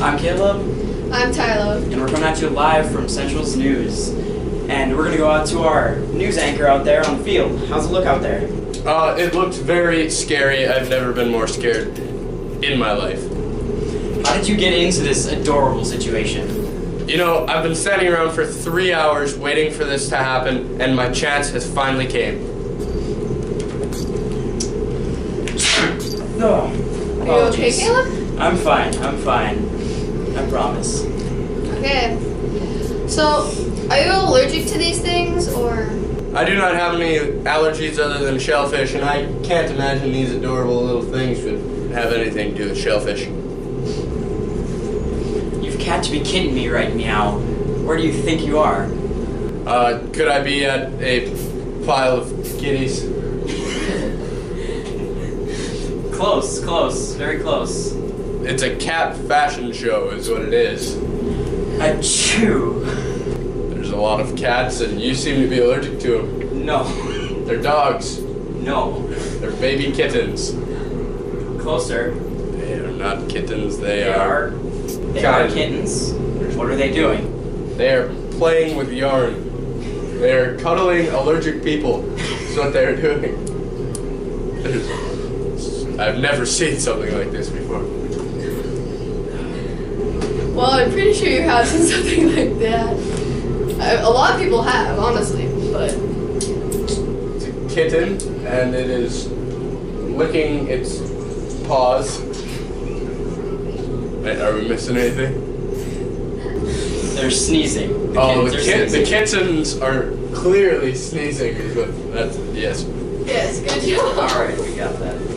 I'm Caleb. I'm Tyler. And we're coming at you live from Central's News. And we're going to go out to our news anchor out there on the field. How's it look out there? It looks very scary. I've never been more scared in my life. How did you get into this adorable situation? You know, I've been standing around for 3 hours waiting for this to happen, and my chance has finally came. Oh, Are you okay, Caleb? I'm fine. I promise. Okay. So, are you allergic to these things, or? I do not have any allergies other than shellfish, and I can't imagine these adorable little things would have anything to do with shellfish. You've got to be kidding me right now. Where do you think you are? Could I be at a pile of kitties? Close, very close. It's a cat fashion show is what it is. Achoo! There's a lot of cats, and you seem to be allergic to them. No. They're dogs. No. They're baby kittens. Closer. They are not kittens, They are kittens. What are they doing? They are playing with yarn. They are cuddling allergic people. That's what they're doing. I've never seen something like this before. Well, I'm pretty sure you have seen something like that. A lot of people have, honestly, but. It's a kitten, and it is licking its paws. Wait, are we missing anything? They're sneezing. The kittens are clearly sneezing. But that's yes. Yes, good job. Alright, we got that.